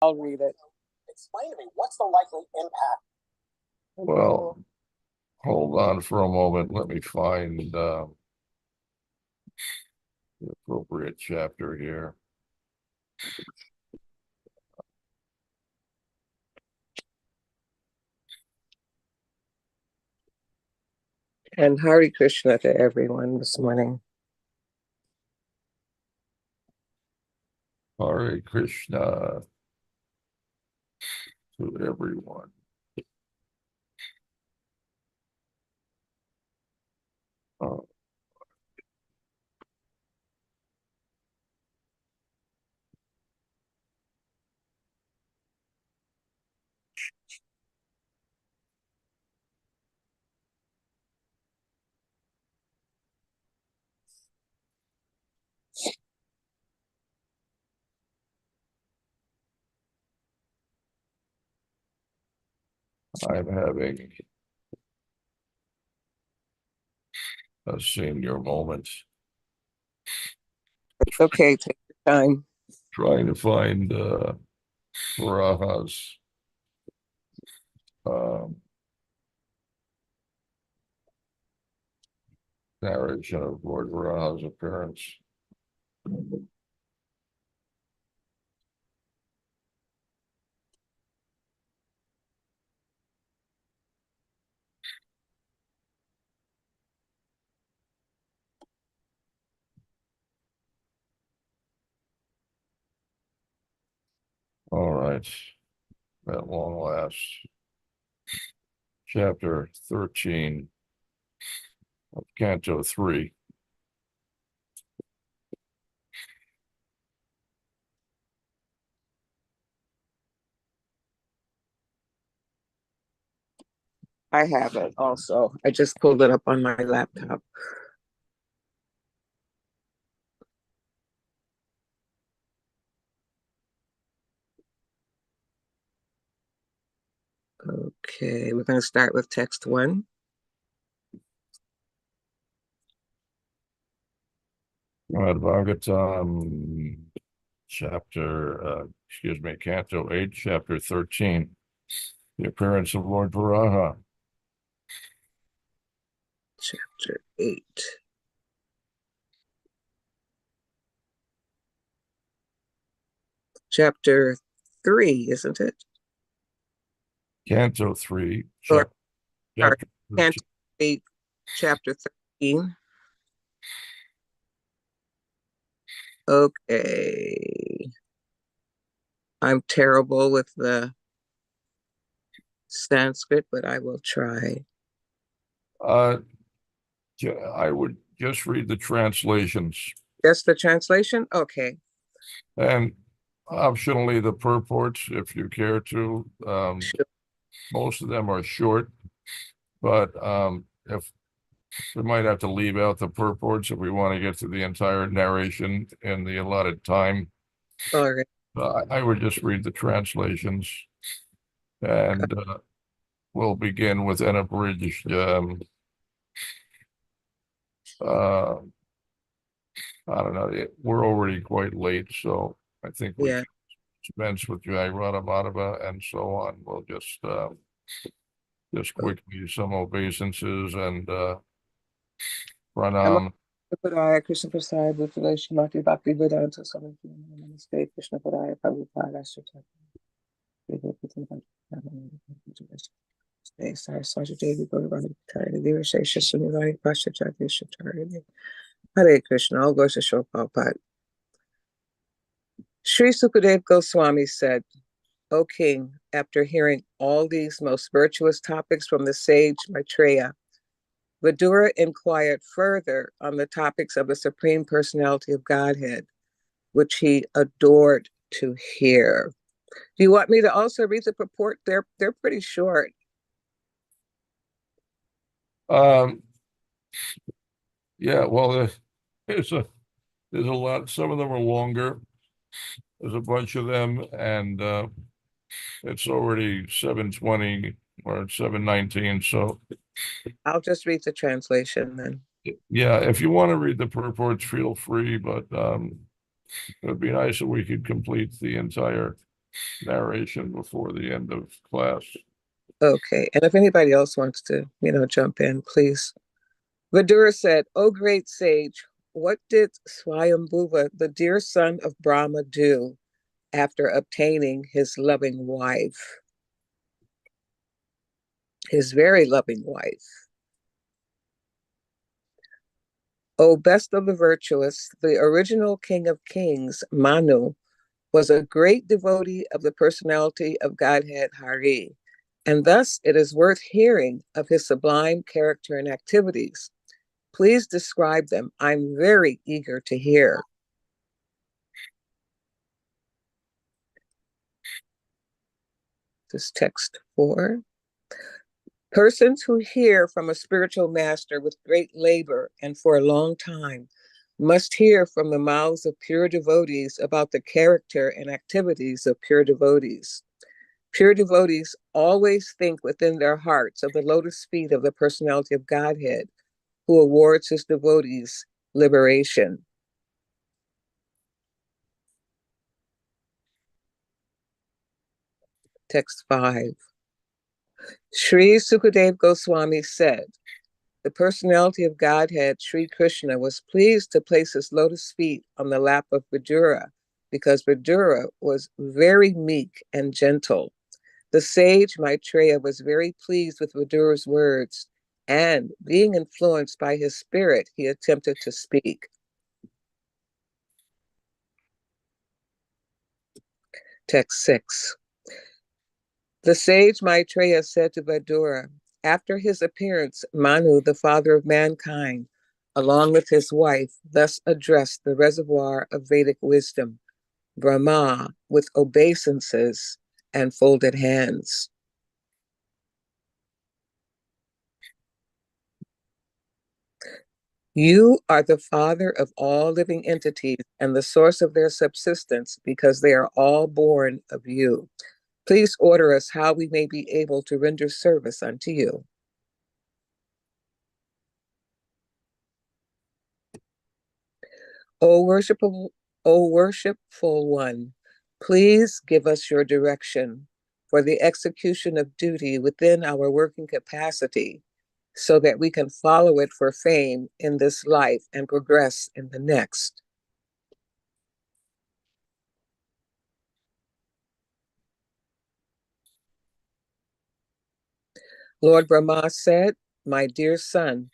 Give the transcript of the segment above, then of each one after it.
I'll read it. Explain to me, what's the likely impact? Well, hold on for a moment. Let me find the appropriate chapter here. And Hare Krishna to everyone this morning. Hare Krishna to everyone. I'm having a senior moment. It's okay, take your time. Trying to find Varaha's narration of Lord Varaha's appearance. All right, at long last, chapter 13 of Canto 3. I have it also. I just pulled it up on my laptop. Okay, we're going to start with text 1. Bhagavatam, Canto 8, chapter 13, the appearance of Lord Varaha. Chapter 8. Chapter 3, isn't it? Canto 3, Or chapter Canto 8, chapter 13. Okay. I'm terrible with the Sanskrit, but I will try. I would just read the translations. Just the translation? Okay. And optionally the purports, if you care to. Sure. Most of them are short, but if we might have to leave out the purports if we want to get to the entire narration in the allotted time. All right. I would just read the translations, and we'll begin with an abridged. I don't know. We're already quite late, so I think we Yeah. dispense with Jai Radha Madhava and so on. We'll just quickly some obeisances and pranam. Padaya Krishna Prasad with Shrimati Bhakti Vedanta Swami Namaste Krishna Padaya Prabhupada Ashtra Saraswati Devi Gaurani Tari Deva Shesha Sunivani Pasha Jagdisha Tari Hare Krishna, all goes to show Prabhupada. Sri Sukadev Goswami said, O King, after hearing all these most virtuous topics from the sage Maitreya, Vidura inquired further on the topics of the Supreme Personality of Godhead, which he adored to hear. Do you want me to also read the purport? They're pretty short. Yeah, well, there's a lot. Some of them are longer. There's a bunch of them, and it's already 7:20 or 7:19. So I'll just read the translation then. yeah, if you want to read the purports, feel free, but it would be nice if we could complete the entire narration before the end of class. Okay, and if anybody else wants to, jump in, please. Vidura said, "O great sage, what did Swayambhuva, the dear son of Brahma, do after obtaining his loving wife, his very loving wife? O best of the virtuous, the original king of kings, Manu, was a great devotee of the personality of Godhead Hari, and thus it is worth hearing of his sublime character and activities. Please describe them. I'm very eager to hear." This is text 4. Persons who hear from a spiritual master with great labor and for a long time must hear from the mouths of pure devotees about the character and activities of pure devotees. Pure devotees always think within their hearts of the lotus feet of the personality of Godhead, who awards his devotees liberation. Text 5. Sri Sukadev Goswami said, "The personality of Godhead, Sri Krishna, was pleased to place his lotus feet on the lap of Vidura because Vidura was very meek and gentle. The sage Maitreya was very pleased with Vidura's words, and being influenced by his spirit, he attempted to speak." Text 6. The sage Maitreya said to Vidura, after his appearance, Manu, the father of mankind, along with his wife, thus addressed the reservoir of Vedic wisdom, Brahma, with obeisances and folded hands. "You are the father of all living entities and the source of their subsistence because they are all born of you. Please order us how we may be able to render service unto you." O worshipful one, please give us your direction for the execution of duty within our working capacity so that we can follow it for fame in this life and progress in the next. Lord Brahma said, "My dear son,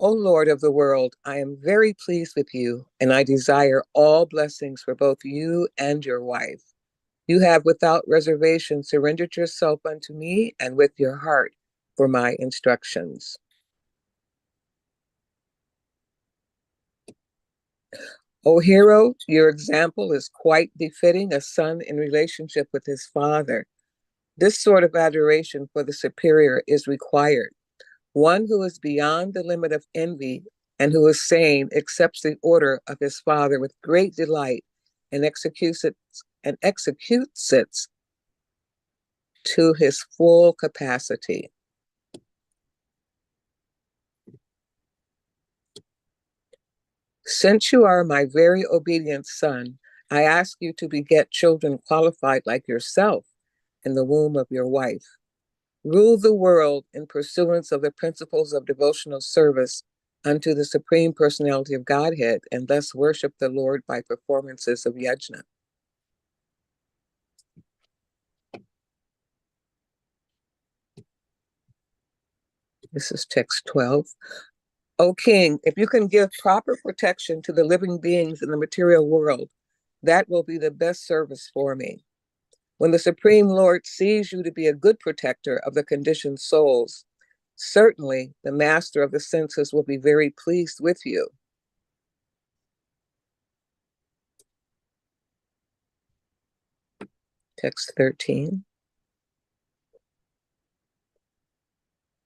O Lord of the world, I am very pleased with you, and I desire all blessings for both you and your wife. You have without reservation surrendered yourself unto me and with your heart for my instructions." O hero, your example is quite befitting a son in relationship with his father. This sort of adoration for the superior is required. One who is beyond the limit of envy and who is sane accepts the order of his father with great delight and executes it to his full capacity. Since you are my very obedient son, I ask you to beget children qualified like yourself in the womb of your wife. Rule the world in pursuance of the principles of devotional service unto the Supreme Personality of Godhead, and thus worship the Lord by performances of yajna. This is text 12. O king, if you can give proper protection to the living beings in the material world, that will be the best service for me. When the Supreme Lord sees you to be a good protector of the conditioned souls, certainly the master of the senses will be very pleased with you. Text 13.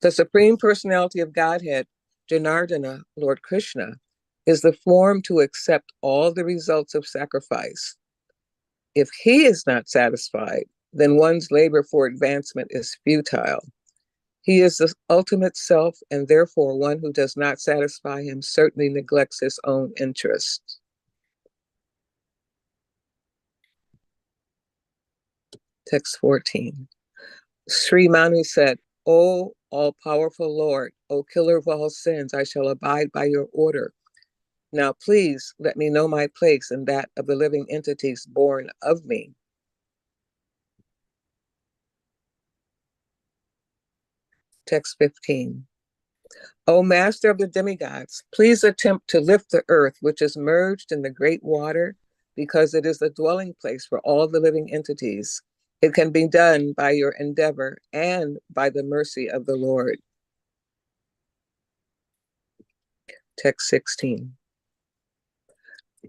The Supreme Personality of Godhead, Janardana, Lord Krishna, is the form to accept all the results of sacrifice. If he is not satisfied, then one's labor for advancement is futile. He is the ultimate self, and therefore one who does not satisfy him certainly neglects his own interests. Text 14. Sri Manu said, O all-powerful Lord, O killer of all sins, I shall abide by your order. Now please let me know my place and that of the living entities born of me. Text 15. O master of the demigods, please attempt to lift the earth, which is merged in the great water, because it is the dwelling place for all the living entities. It can be done by your endeavor and by the mercy of the Lord. Text 16.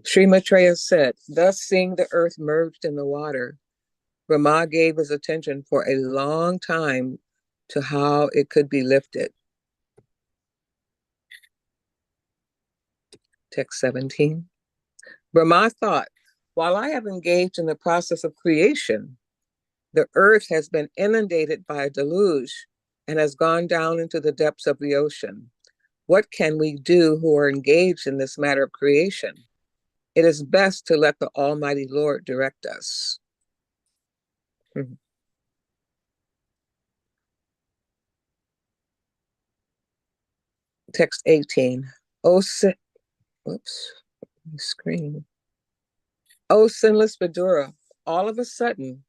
Sri Maitreya said, thus seeing the earth merged in the water, Brahma gave his attention for a long time to how it could be lifted. Text 17. Brahma thought, while I have engaged in the process of creation, the earth has been inundated by a deluge and has gone down into the depths of the ocean. What can we do who are engaged in this matter of creation? It is best to let the Almighty Lord direct us. Text 18. Oh, screen. Oh, sinless Vidura, all of a sudden,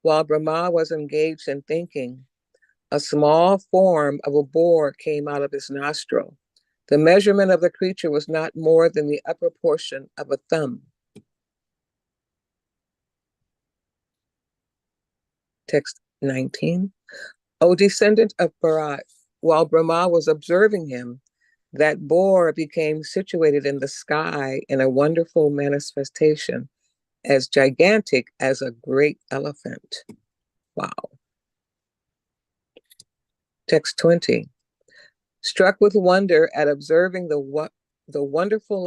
while Brahma was engaged in thinking, a small form of a boar came out of his nostril. The measurement of the creature was not more than the upper portion of a thumb. Text 19. O descendant of Bharat, while Brahma was observing him, that boar became situated in the sky in a wonderful manifestation, as gigantic as a great elephant. Wow. Text 20. Struck with wonder at observing the wonderful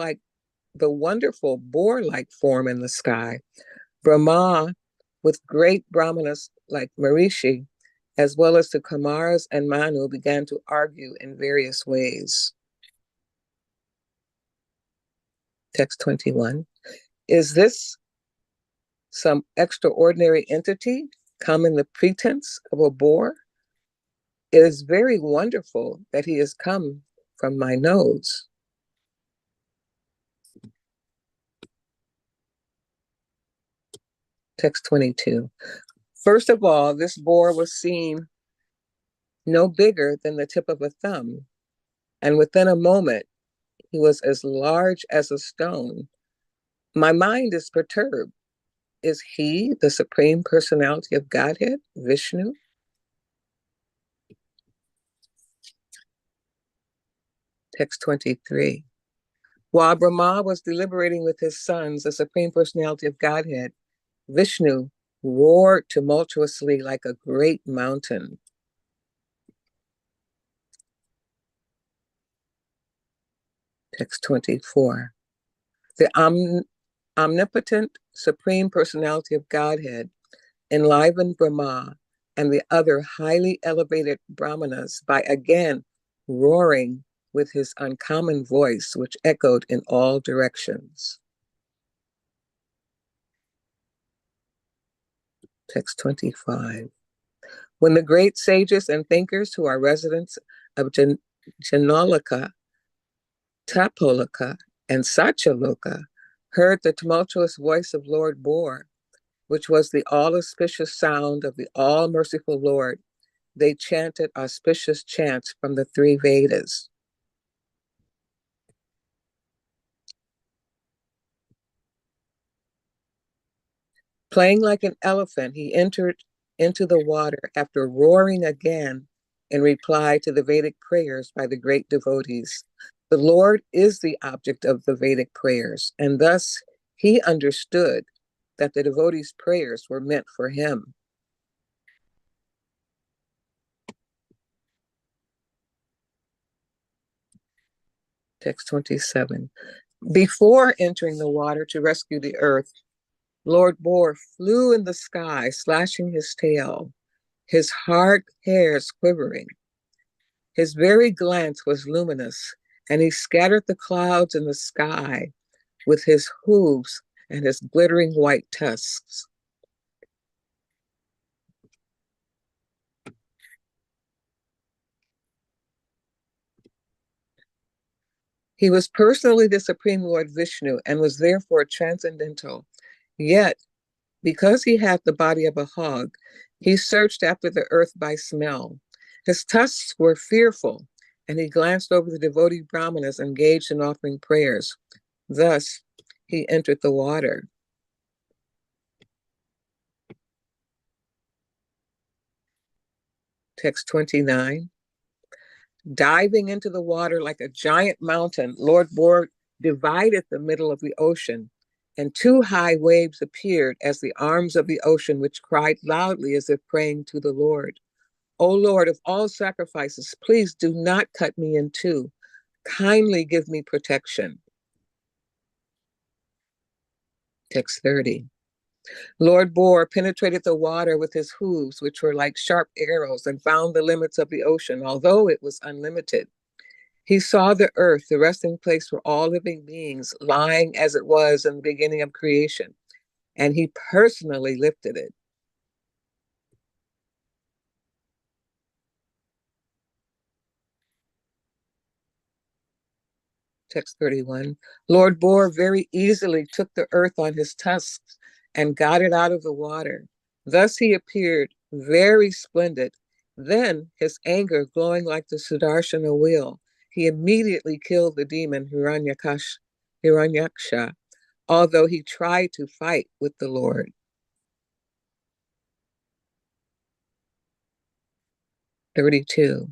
boar-like form in the sky, Brahma, with great brahmanas like Marishi, as well as the Kamaras and Manu, began to argue in various ways. Text 21. Is this some extraordinary entity come in the pretense of a boar? It is very wonderful that he has come from my nose. Text 22. First of all, this boar was seen no bigger than the tip of a thumb, and within a moment, he was as large as a stone. My mind is perturbed. Is he the Supreme Personality of Godhead, Vishnu? Text 23. While Brahma was deliberating with his sons, the Supreme Personality of Godhead, Vishnu, roared tumultuously like a great mountain. Text 24. The omnipotent Supreme Personality of Godhead enlivened Brahma and the other highly elevated brahmanas by again roaring with his uncommon voice, which echoed in all directions. Text 25. When the great sages and thinkers who are residents of Janolika, Tapolika, and Satyaloka heard the tumultuous voice of Lord Boar, which was the all-auspicious sound of the all-merciful Lord, they chanted auspicious chants from the three Vedas. Playing like an elephant, he entered into the water after roaring again in reply to the Vedic prayers by the great devotees. The Lord is the object of the Vedic prayers, and thus he understood that the devotees' prayers were meant for him. Text 27. Before entering the water to rescue the earth, Lord Boar flew in the sky, slashing his tail, his hard hairs quivering. His very glance was luminous, and he scattered the clouds in the sky with his hooves and his glittering white tusks. He was personally the Supreme Lord Vishnu and was therefore transcendental. Yet, because he had the body of a hog, he searched after the earth by smell. His tusks were fearful, and he glanced over the devotee brahmanas engaged in offering prayers. Thus, he entered the water. Text 29. Diving into the water like a giant mountain, Lord Borg divided the middle of the ocean, and two high waves appeared as the arms of the ocean, which cried loudly as if praying to the Lord. O Lord of all sacrifices, please do not cut me in two. Kindly give me protection. Text 30. Lord Boar penetrated the water with his hooves, which were like sharp arrows, and found the limits of the ocean, although it was unlimited. He saw the earth, the resting place for all living beings, lying as it was in the beginning of creation, and he personally lifted it. Text 31. Lord Boar very easily took the earth on his tusks and got it out of the water. Thus he appeared very splendid. Then, his anger glowing like the Sudarshana wheel, he immediately killed the demon Hiranyaksha, although he tried to fight with the Lord. 32.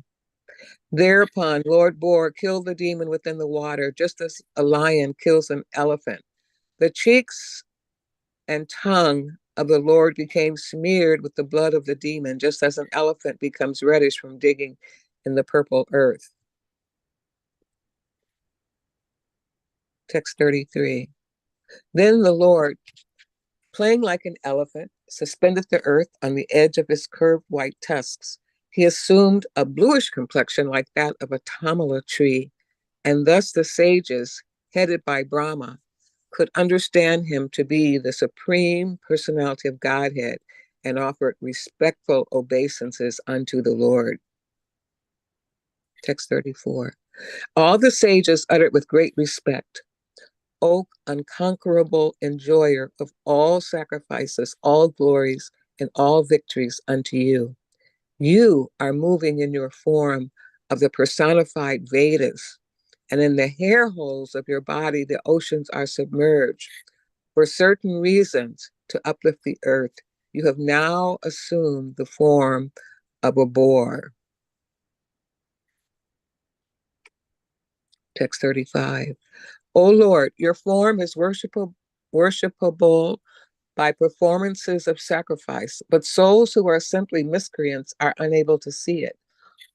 Thereupon, Lord Boar killed the demon within the water, just as a lion kills an elephant. The cheeks and tongue of the Lord became smeared with the blood of the demon, just as an elephant becomes reddish from digging in the purple earth. Text 33. Then the Lord, playing like an elephant, suspended the earth on the edge of his curved white tusks. He assumed a bluish complexion like that of a tamala tree, and thus the sages, headed by Brahma, could understand him to be the supreme personality of Godhead and offered respectful obeisances unto the Lord. Text 34. All the sages uttered with great respect, O unconquerable enjoyer of all sacrifices, all glories, and all victories unto you. You are moving in your form of the personified Vedas, and in the hair holes of your body, the oceans are submerged. For certain reasons, to uplift the earth, you have now assumed the form of a boar. Text 35. O Lord, your form is worshipable by performances of sacrifice, but souls who are simply miscreants are unable to see it.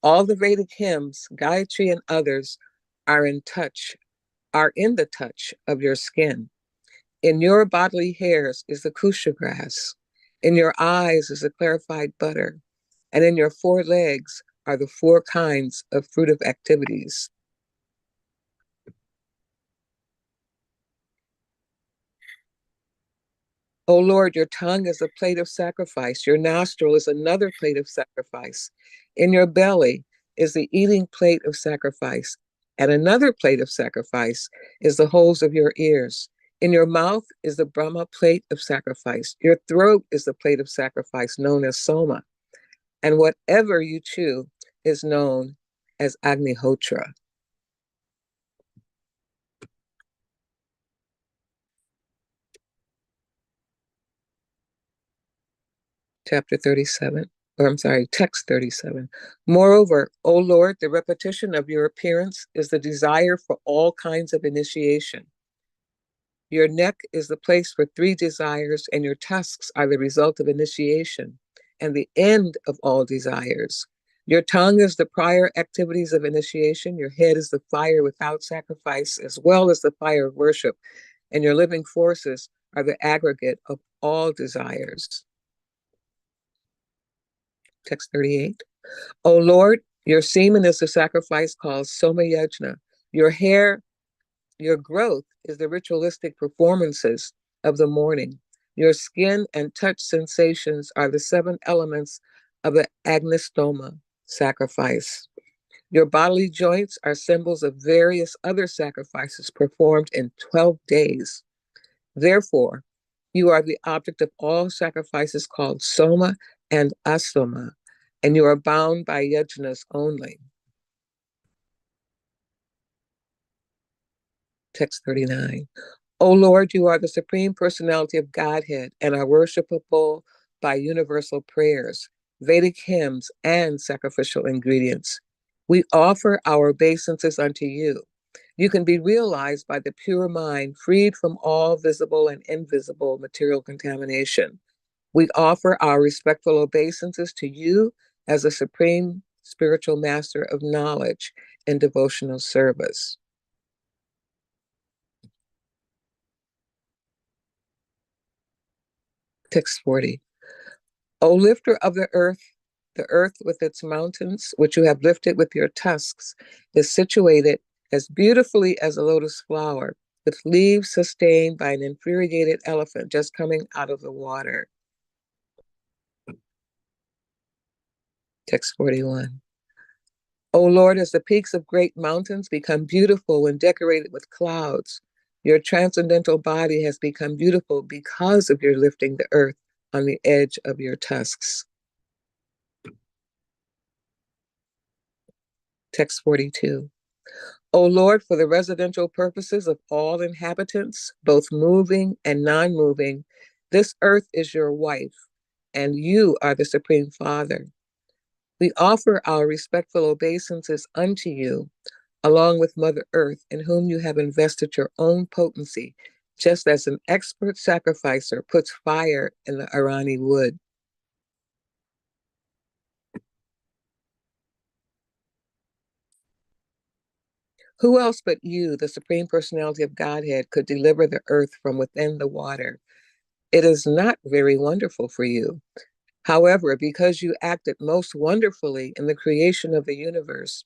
All the Vedic hymns, Gayatri and others, are in the touch of your skin. In your bodily hairs is the kusha grass. In your eyes is the clarified butter. And in your four legs are the four kinds of fruitive activities. O Lord, your tongue is a plate of sacrifice. Your nostril is another plate of sacrifice. In your belly is the eating plate of sacrifice. And another plate of sacrifice is the holes of your ears. In your mouth is the Brahma plate of sacrifice. Your throat is the plate of sacrifice known as Soma. And whatever you chew is known as Agnihotra. Chapter 37, text 37. Moreover, O Lord, the repetition of your appearance is the desire for all kinds of initiation. Your neck is the place for three desires, and your tusks are the result of initiation and the end of all desires. Your tongue is the prior activities of initiation. Your head is the fire without sacrifice, as well as the fire of worship. And your living forces are the aggregate of all desires. Text 38. O Lord, your semen is the sacrifice called Soma Yajna. Your growth is the ritualistic performances of the morning. Your skin and touch sensations are the seven elements of the Agnistoma sacrifice. Your bodily joints are symbols of various other sacrifices performed in 12 days. Therefore, you are the object of all sacrifices called soma and asoma, and you are bound by yajnas only. Text 39. O Lord, you are the Supreme Personality of Godhead and are worshipable by universal prayers, Vedic hymns, and sacrificial ingredients. We offer our obeisances unto you. You can be realized by the pure mind, freed from all visible and invisible material contamination. We offer our respectful obeisances to you as the Supreme Spiritual Master of Knowledge in devotional service. Text 40. O lifter of the earth with its mountains, which you have lifted with your tusks, is situated as beautifully as a lotus flower, with leaves sustained by an infuriated elephant just coming out of the water. Text 41. O Lord, as the peaks of great mountains become beautiful when decorated with clouds, your transcendental body has become beautiful because of your lifting the earth on the edge of your tusks. Text 42. O Lord, for the residential purposes of all inhabitants, both moving and non-moving, this earth is your wife, and you are the Supreme Father. We offer our respectful obeisances unto you, along with Mother Earth, in whom you have invested your own potency, just as an expert sacrificer puts fire in the Arani wood. Who else but you, the Supreme Personality of Godhead, could deliver the earth from within the water? It is not very wonderful for you. However, because you acted most wonderfully in the creation of the universe,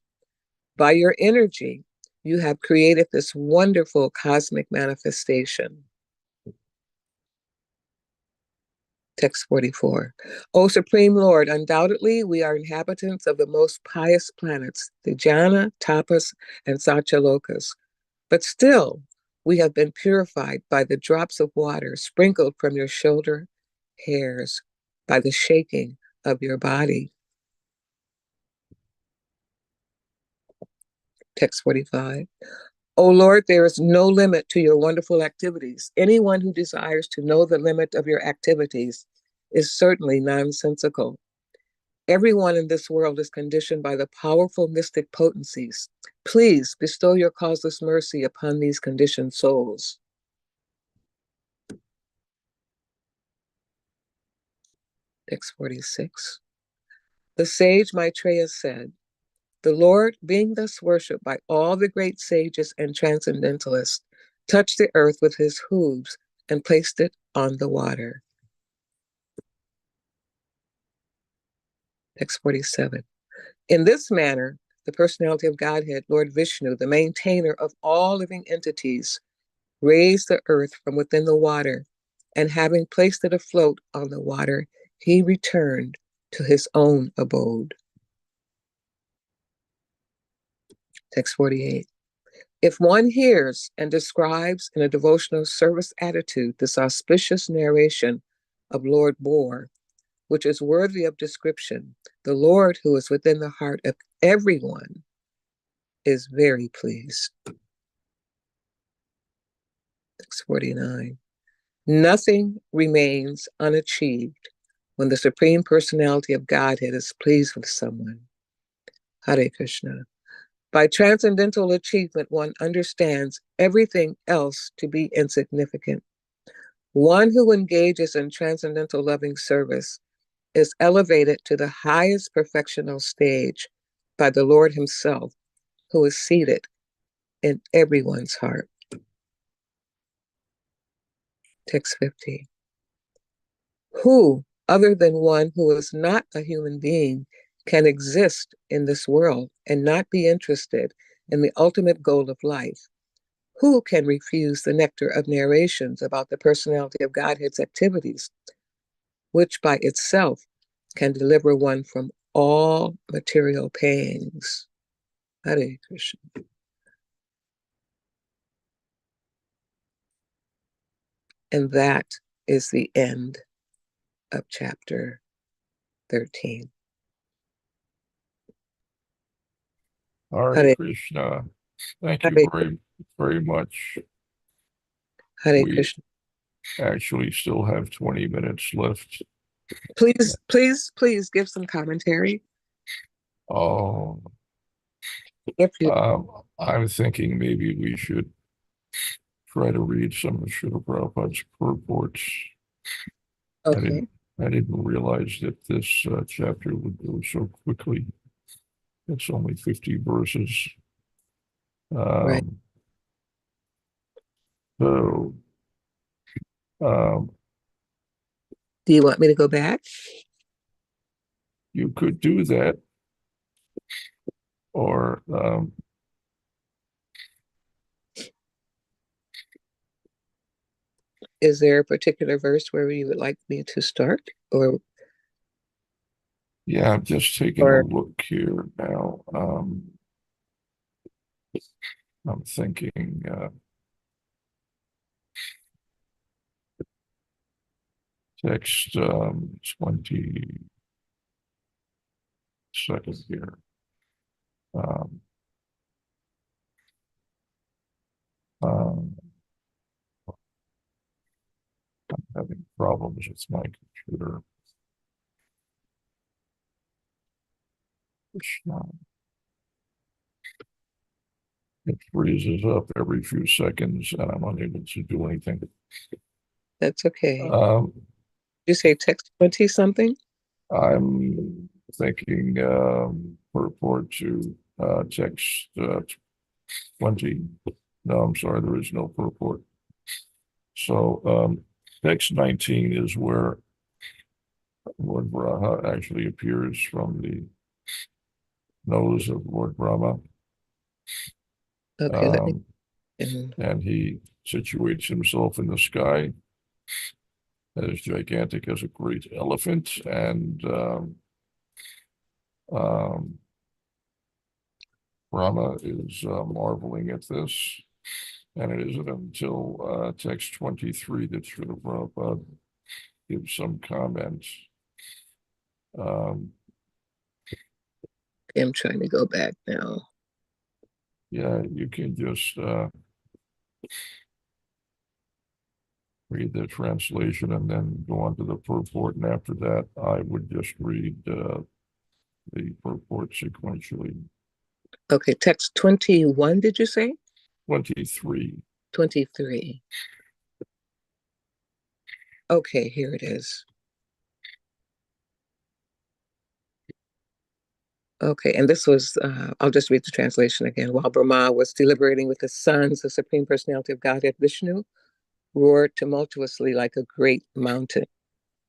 by your energy, you have created this wonderful cosmic manifestation. Text 44. O Supreme Lord, undoubtedly we are inhabitants of the most pious planets, the Jana, Tapas, and Satyalokas. But still, we have been purified by the drops of water sprinkled from your shoulder hairs, by the shaking of your body. Text 45. O Lord, there is no limit to your wonderful activities. Anyone who desires to know the limit of your activities is certainly nonsensical. Everyone in this world is conditioned by the powerful mystic potencies. Please bestow your causeless mercy upon these conditioned souls. Text 46. The sage Maitreya said, the Lord, being thus worshipped by all the great sages and transcendentalists, touched the earth with his hooves and placed it on the water. Text 47. In this manner, the personality of Godhead, Lord Vishnu, the maintainer of all living entities, raised the earth from within the water, and having placed it afloat on the water, he returned to his own abode. Text 48. If one hears and describes in a devotional service attitude this auspicious narration of Lord Bor, which is worthy of description, the Lord who is within the heart of everyone is very pleased. Text 49. Nothing remains unachieved when the Supreme Personality of Godhead is pleased with someone. Hare Krishna. By transcendental achievement, one understands everything else to be insignificant. One who engages in transcendental loving service is elevated to the highest perfectional stage by the Lord himself, who is seated in everyone's heart. Text 50. Who, other than one who is not a human being, can exist in this world and not be interested in the ultimate goal of life? Who can refuse the nectar of narrations about the personality of Godhead's activities, which by itself can deliver one from all material pains? Hare Krishna. And that is the end of chapter 13. Hare Krishna. Thank you very, very much. Hare We Krishna. actually still have 20 minutes left. Please give some commentary. Oh, If you I'm thinking maybe we should try to read some of Srila Prabhupada's purports. okay. I didn't realize that this chapter would go so quickly. It's only 50 verses. Right. So, Do you want me to go back? you could do that, or is there a particular verse where you would like me to start? Or yeah, I'm just taking a look here now. I'm thinking text 22nd here. I'm having problems with my computer. It freezes up every few seconds and I'm unable to do anything. that's okay. You say text 20 something? I'm thinking purport to text 20. No, I'm sorry, there is no purport. So text 19 is where Lord Brahma actually appears from the nose of Lord Brahma. Okay, and he situates himself in the sky as gigantic as a great elephant, and Brahma is marveling at this, and it isn't until text 23 that Srila Prabhupada gives some comment. I'm trying to go back now. Yeah, you can just read the translation and then go on to the purport, and after that, I would just read the purport sequentially. Okay, text 21, did you say? 23. 23. Okay, here it is. Okay, and this was, I'll just read the translation again. While Brahma was deliberating with his sons, the Supreme Personality of Godhead, Vishnu, roared tumultuously like a great mountain.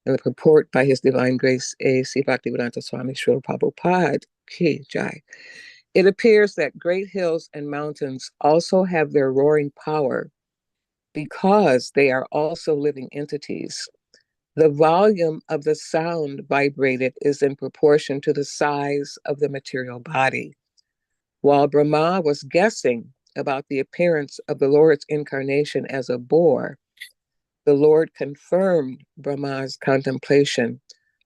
And the purport by His Divine Grace, A.C. Bhaktivedanta Swami Srila Prabhupada, Ki Jai. It appears that great hills and mountains also have their roaring power because they are also living entities. The volume of the sound vibrated is in proportion to the size of the material body. While Brahma was guessing about the appearance of the Lord's incarnation as a boar, the Lord confirmed Brahma's contemplation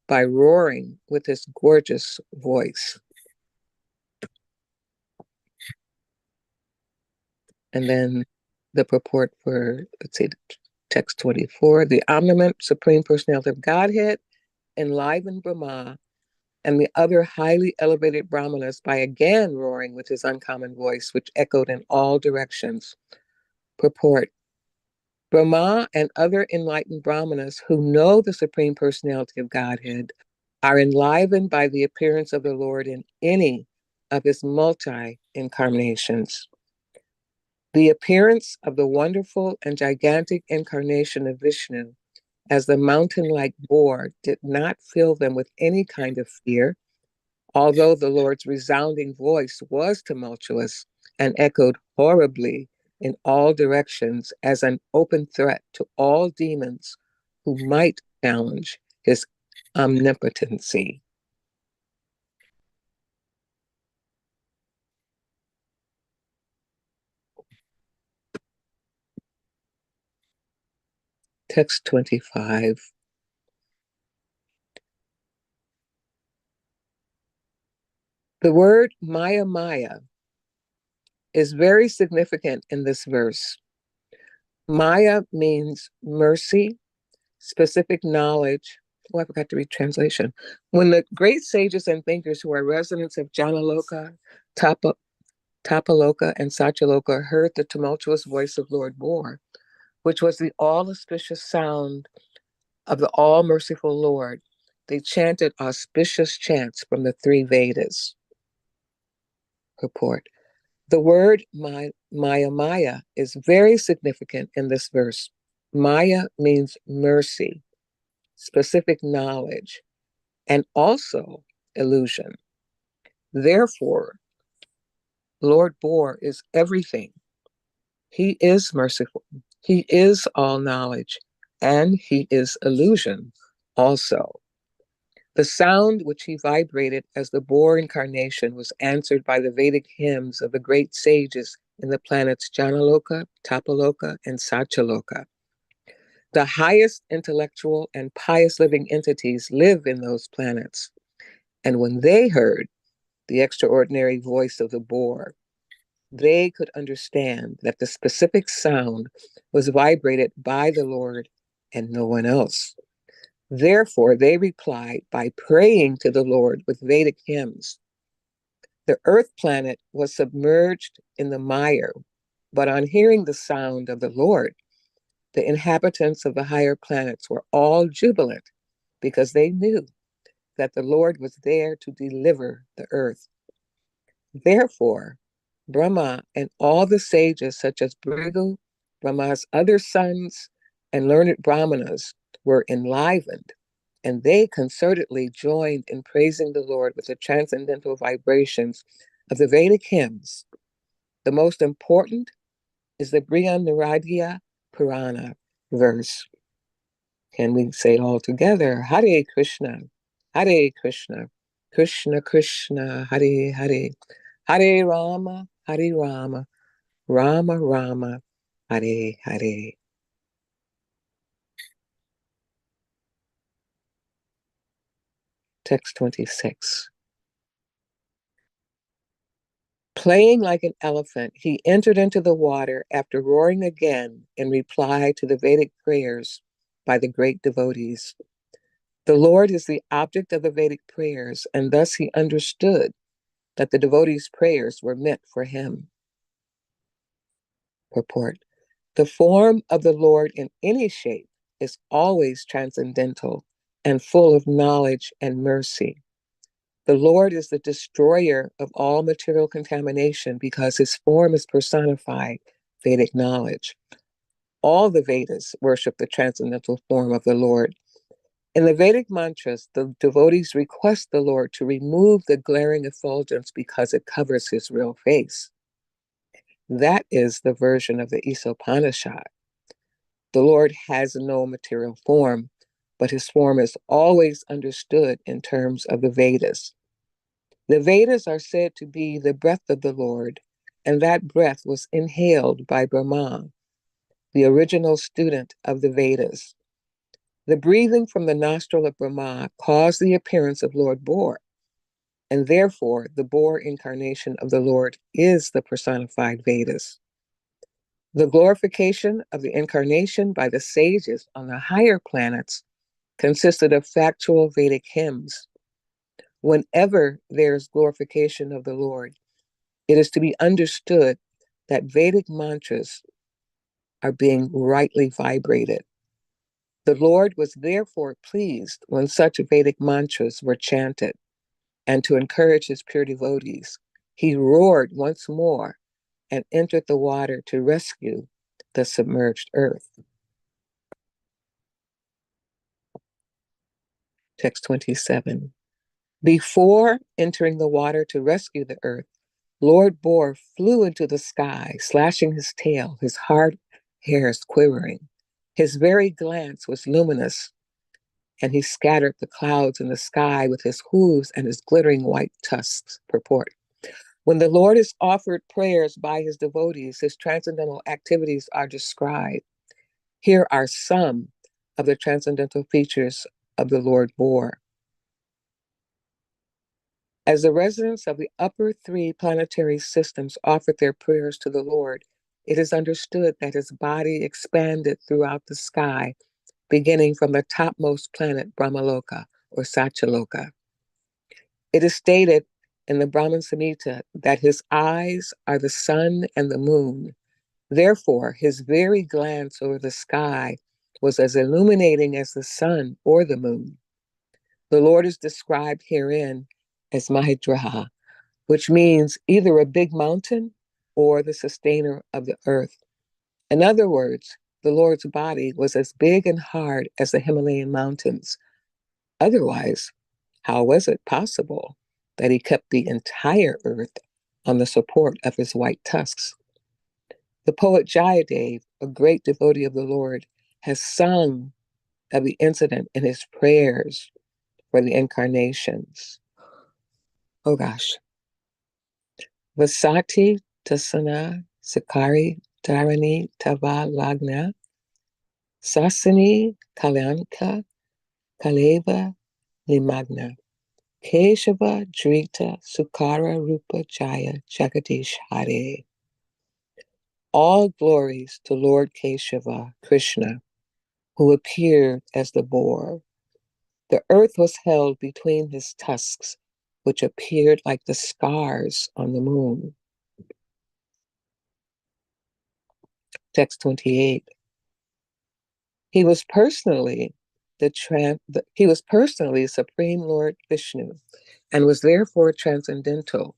by roaring with his gorgeous voice. And then the purport for, let's see, text 24, the omniscient Supreme Personality of Godhead enlivened Brahma and the other highly elevated Brahmanas by again roaring with his uncommon voice, which echoed in all directions. Purport: Brahma and other enlightened Brahmanas who know the Supreme Personality of Godhead are enlivened by the appearance of the Lord in any of his multi-incarnations. The appearance of the wonderful and gigantic incarnation of Vishnu as the mountain-like boar did not fill them with any kind of fear, although the Lord's resounding voice was tumultuous and echoed horribly in all directions as an open threat to all demons who might challenge his omnipotency. Text 25. The word Maya Maya is very significant in this verse. Maya means mercy, specific knowledge. Oh, I forgot to read translation. When the great sages and thinkers who are residents of Janaloka, Tapaloka, and Satyaloka heard the tumultuous voice of Lord Boar, which was the all-auspicious sound of the all-merciful Lord, they chanted auspicious chants from the three Vedas. Purport. The word Maya Maya is very significant in this verse. Maya means mercy, specific knowledge, and also illusion. Therefore, Lord Boar is everything. He is merciful. He is all knowledge, and he is illusion also. The sound which he vibrated as the boar incarnation was answered by the Vedic hymns of the great sages in the planets Janaloka, Tapaloka, and Satyaloka. The highest intellectual and pious living entities live in those planets. And when they heard the extraordinary voice of the boar, they could understand that the specific sound was vibrated by the Lord and no one else. Therefore, they replied by praying to the Lord with Vedic hymns. The earth planet was submerged in the mire, but on hearing the sound of the Lord, the inhabitants of the higher planets were all jubilant because they knew that the Lord was there to deliver the earth. Therefore, Brahma and all the sages, such as Bhrigu, Brahma's other sons, and learned Brahmanas, were enlivened, and they concertedly joined in praising the Lord with the transcendental vibrations of the Vedic hymns. The most important is the Brihadaranyaka Purana verse. Can we say it all together? Hare Krishna, Hare Krishna, Krishna Krishna, Hare Hare, Hare Rama, Hare Rama, Rama Rama, Hare Hare. Text 26. Playing like an elephant, he entered into the water after roaring again in reply to the Vedic prayers by the great devotees. The Lord is the object of the Vedic prayers, and thus he understood that the devotees' prayers were meant for him. Purport. The form of the Lord in any shape is always transcendental and full of knowledge and mercy. The Lord is the destroyer of all material contamination because his form is personified Vedic knowledge. All the Vedas worship the transcendental form of the Lord. In the Vedic mantras, the devotees request the Lord to remove the glaring effulgence because it covers his real face. That is the version of the Isopanishad. The Lord has no material form, but his form is always understood in terms of the Vedas. The Vedas are said to be the breath of the Lord, and that breath was inhaled by Brahma, the original student of the Vedas. The breathing from the nostril of Brahma caused the appearance of Lord Boar, and therefore the boar incarnation of the Lord is the personified Vedas. The glorification of the incarnation by the sages on the higher planets consisted of factual Vedic hymns. Whenever there is glorification of the Lord, it is to be understood that Vedic mantras are being rightly vibrated. The Lord was therefore pleased when such Vedic mantras were chanted, and to encourage his pure devotees, he roared once more and entered the water to rescue the submerged earth. Text 27. Before entering the water to rescue the earth, Lord Boar flew into the sky, slashing his tail, his hard hairs quivering. His very glance was luminous, and he scattered the clouds in the sky with his hooves and his glittering white tusks. Purport. When the Lord is offered prayers by his devotees, his transcendental activities are described. Here are some of the transcendental features of the Lord bore. As the residents of the upper three planetary systems offered their prayers to the Lord, it is understood that his body expanded throughout the sky, beginning from the topmost planet Brahmaloka or Satyaloka. It is stated in the Brahman Samhita that his eyes are the sun and the moon. Therefore, his very glance over the sky was as illuminating as the sun or the moon. The Lord is described herein as Mahidraha, which means either a big mountain or the sustainer of the earth. In other words, the Lord's body was as big and hard as the Himalayan mountains. Otherwise, how was it possible that he kept the entire earth on the support of his white tusks? The poet Jayadev, a great devotee of the Lord, has sung of the incident in his prayers for the incarnations. Oh gosh. Vasati Tasana Sakari Dharani Tava Lagna Sasani Kalyanka Kaleva Nimagna Keshava Drita Sukara Rupa Jaya Jagadish Hare. All glories to Lord Keshava, Krishna, who appeared as the boar. The earth was held between his tusks, which appeared like the scars on the moon. Text 28. He was personally Supreme Lord Vishnu, and was therefore transcendental.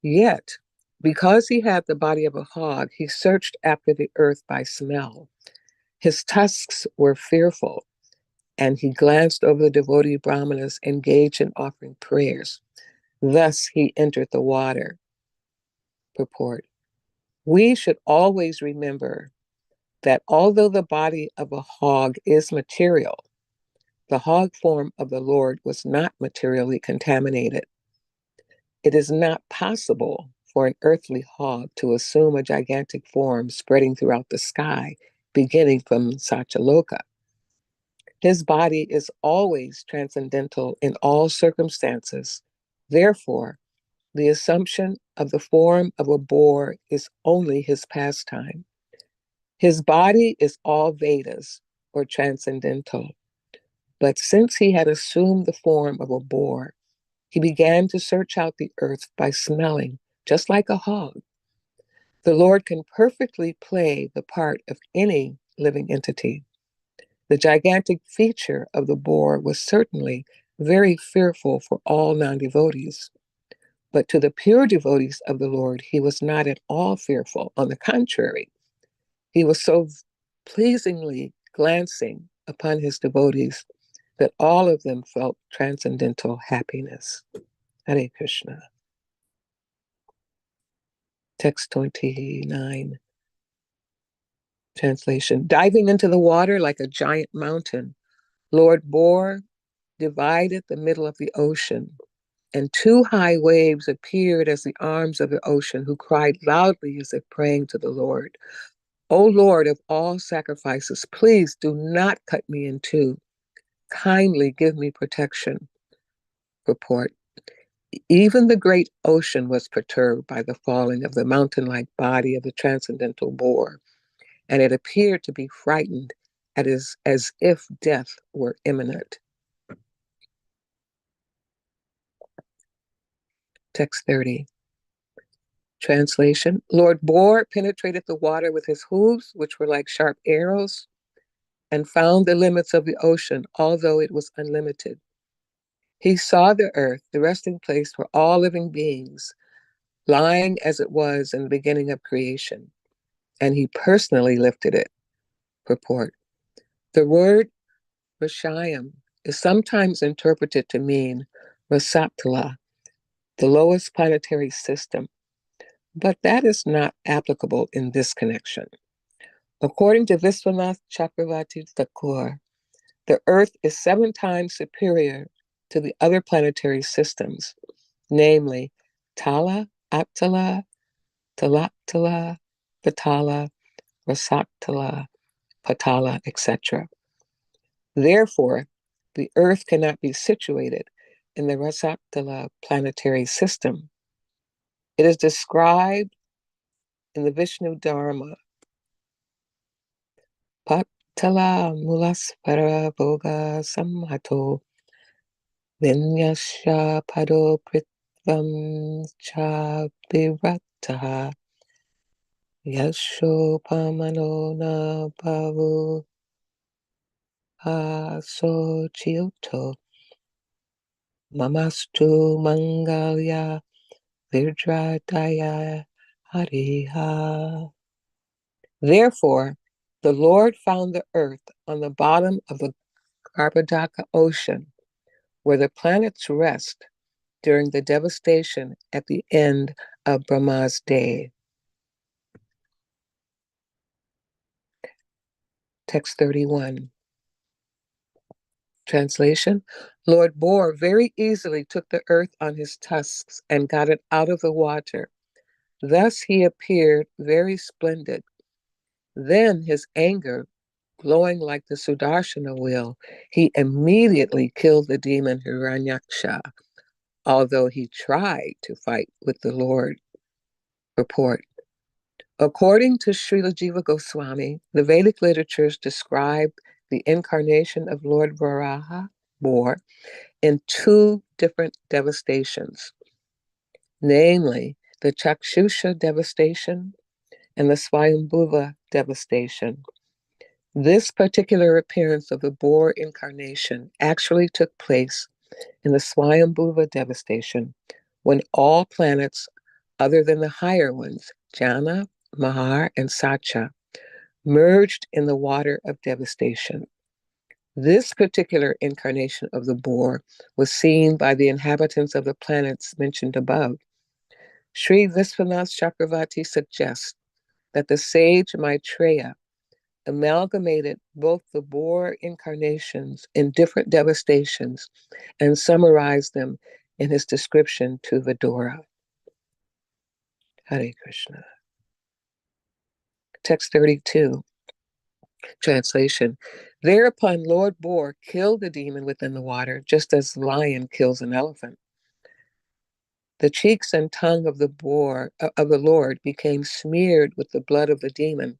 Yet, because he had the body of a hog, he searched after the earth by smell. His tusks were fearful, and he glanced over the devotee brahmanas engaged in offering prayers. Thus he entered the water. Purport. We should always remember that although the body of a hog is material, the hog form of the Lord was not materially contaminated. It is not possible for an earthly hog to assume a gigantic form spreading throughout the sky, beginning from Satyaloka. His body is always transcendental in all circumstances. Therefore, the assumption of the form of a boar is only his pastime. His body is all Vedas, or transcendental. But since he had assumed the form of a boar, he began to search out the earth by smelling, just like a hog. The Lord can perfectly play the part of any living entity. The gigantic feature of the boar was certainly very fearful for all non-devotees. But to the pure devotees of the Lord, he was not at all fearful. On the contrary, he was so pleasingly glancing upon his devotees that all of them felt transcendental happiness. Hare Krishna. Text 29. Translation. Diving into the water like a giant mountain, Lord Boar divided the middle of the ocean, and two high waves appeared as the arms of the ocean, who cried loudly as if praying to the Lord. O Lord of all sacrifices, please do not cut me in two. Kindly give me protection. Purport. Even the great ocean was perturbed by the falling of the mountain-like body of the transcendental boar, and it appeared to be frightened as if death were imminent. Text 30. Translation. Lord Boar penetrated the water with his hooves, which were like sharp arrows, and found the limits of the ocean, although it was unlimited. He saw the earth, the resting place for all living beings, lying as it was in the beginning of creation, and he personally lifted it. Purport. The word Rashayam is sometimes interpreted to mean Rasatala, the lowest planetary system, but that is not applicable in this connection. According to Viswanath Chakravarti Thakur, the Earth is 7 times superior to the other planetary systems, namely Tala, Aptala, Talaktala, Vitala, Rasatala, Patala, etc. Therefore, the Earth cannot be situated in the Rasaktala planetary system. It is described in the Vishnu Dharma, Patala Mulasvara Boga Samhato Vinyasya Pado Pritvam Cha Virataha Yasho Pamano Na Bavu So Chioto Mamastu Mangalya Virdradaya Hariha. Therefore, the Lord found the earth on the bottom of the Garbhodaka ocean, where the planets rest during the devastation at the end of Brahma's day. Text 31. Translation: Lord Bor very easily took the earth on his tusks and got it out of the water. Thus he appeared very splendid. Then his anger, glowing like the Sudarshana wheel, he immediately killed the demon Hiranyaksha, although he tried to fight with the Lord. Report. According to Srila Jiva Goswami, the Vedic literatures describe the incarnation of Lord Varaha, Bor, in two different devastations, namely the Chakshusha devastation and the Swayambhuva devastation. This particular appearance of the Bor incarnation actually took place in the Swayambhuva devastation, when all planets other than the higher ones, Jana, Mahar, and Sacha, merged in the water of devastation. This particular incarnation of the boar was seen by the inhabitants of the planets mentioned above. Sri Viswanath Chakravarti suggests that the sage Maitreya amalgamated both the boar incarnations in different devastations and summarized them in his description to Vidura. Hare Krishna. Text 32. Translation. Thereupon Lord Boar killed the demon within the water, just as the lion kills an elephant. The cheeks and tongue of the Lord became smeared with the blood of the demon,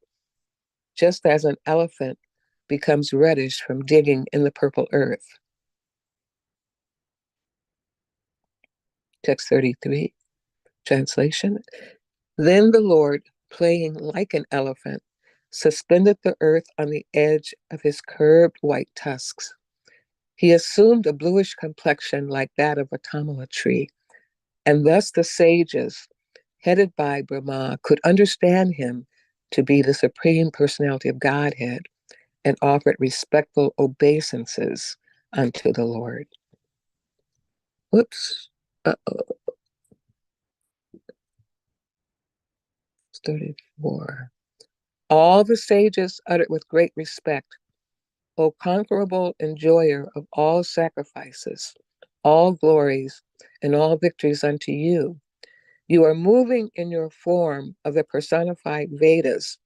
just as an elephant becomes reddish from digging in the purple earth. Text 33. Translation. Then the Lord, playing like an elephant, suspended the earth on the edge of his curved white tusks. He assumed a bluish complexion like that of a tamala tree, and thus the sages, headed by Brahma, could understand him to be the Supreme Personality of Godhead and offered respectful obeisances unto the Lord. Whoops. 34. All the sages uttered with great respect, O conquerable enjoyer of all sacrifices, all glories, and all victories unto you. You are moving in your form of the personified Vedas,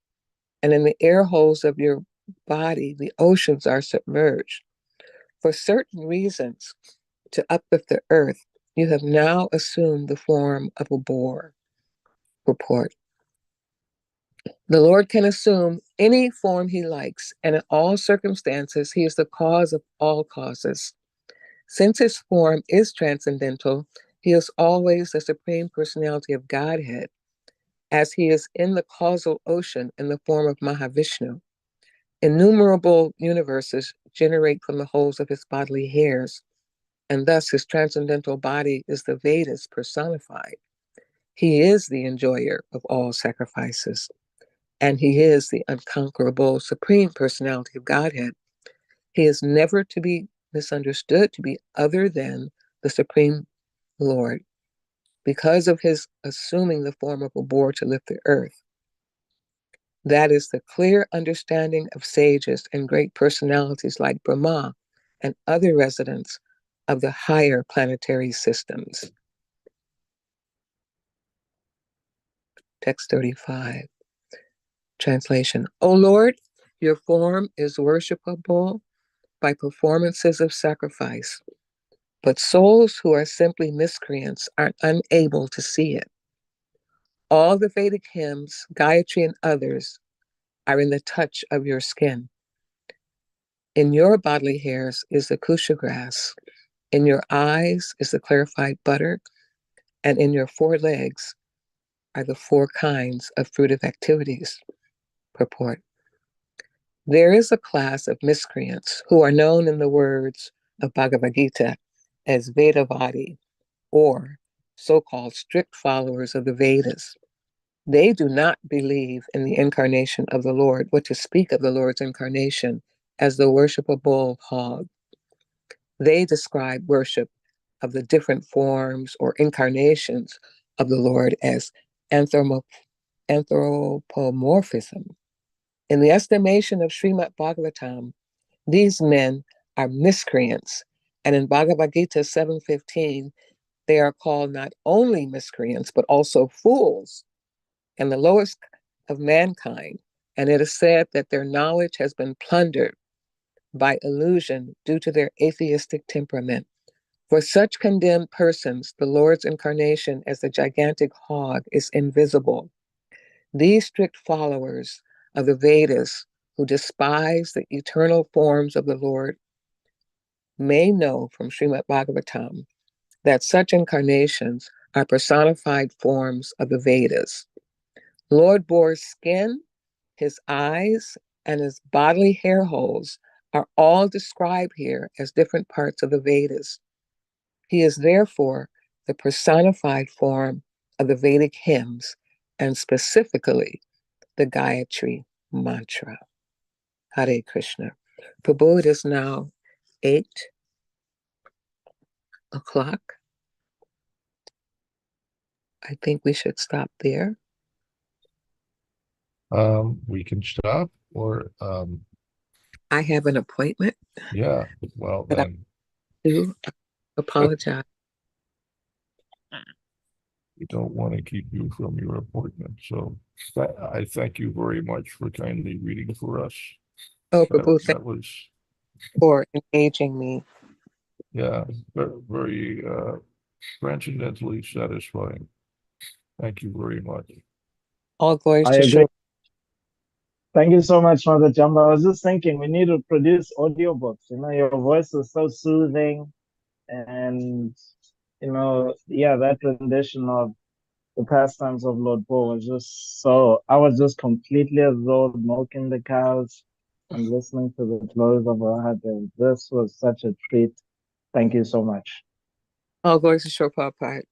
and in the air holes of your body, the oceans are submerged. For certain reasons, to uplift the earth, you have now assumed the form of a boar. Report. The Lord can assume any form he likes, and in all circumstances, he is the cause of all causes. Since his form is transcendental, he is always the Supreme Personality of Godhead, as he is in the causal ocean in the form of Mahavishnu. Innumerable universes generate from the holes of his bodily hairs, and thus his transcendental body is the Vedas personified. He is the enjoyer of all sacrifices, and he is the unconquerable Supreme Personality of Godhead. He is never to be misunderstood to be other than the Supreme Lord, because of his assuming the form of a boar to lift the earth. That is the clear understanding of sages and great personalities like Brahma and other residents of the higher planetary systems. Text 35. Translation. O Lord, your form is worshipable by performances of sacrifice, but souls who are simply miscreants are unable to see it. All the Vedic hymns, Gayatri and others, are in the touch of your skin. In your bodily hairs is the kusha grass. In your eyes is the clarified butter, and in your four legs are the four kinds of fruitive activities. Purport. There is a class of miscreants who are known in the words of Bhagavad Gita as Vedavadi, or so-called strict followers of the Vedas. They do not believe in the incarnation of the Lord, what to speak of the Lord's incarnation as the worship of bull hog. They describe worship of the different forms or incarnations of the Lord as anthropomorphism. In the estimation of Srimad Bhagavatam, these men are miscreants, and in Bhagavad Gita 7:15, they are called not only miscreants, but also fools and the lowest of mankind. And it is said that their knowledge has been plundered by illusion due to their atheistic temperament. For such condemned persons, the Lord's incarnation as the gigantic hog is invisible. These strict followers of the Vedas who despise the eternal forms of the Lord may know from Srimad Bhagavatam that such incarnations are personified forms of the Vedas. Lord Boar's skin, his eyes, and his bodily hair holes are all described here as different parts of the Vedas. He is therefore the personified form of the Vedic hymns, and specifically the Gayatri mantra. Hare Krishna. Prabhu, it is now 8 o'clock. I think we should stop there. We can stop or, I have an appointment yeah, well that I then, do apologize. we don't want to keep you from your appointment. So I thank you very much for kindly reading for us. Oh, Prabhu, thank That was, you for engaging me. yeah, very transcendentally satisfying. Thank you very much. All glories I to agree. Shri. Thank you so much, Mother Jamba. I was just thinking we need to produce audiobooks. Your voice is so soothing, and yeah, that rendition of the pastimes of Lord Bull was just so. I was just completely absorbed, milking the cows and listening to the flows of Rahadev. This was such a treat. Thank you so much. All glories to Shri Prabhupada.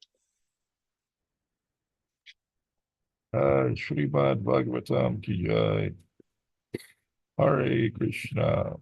Srimad Bhagavatam ki jai. Hare Krishna.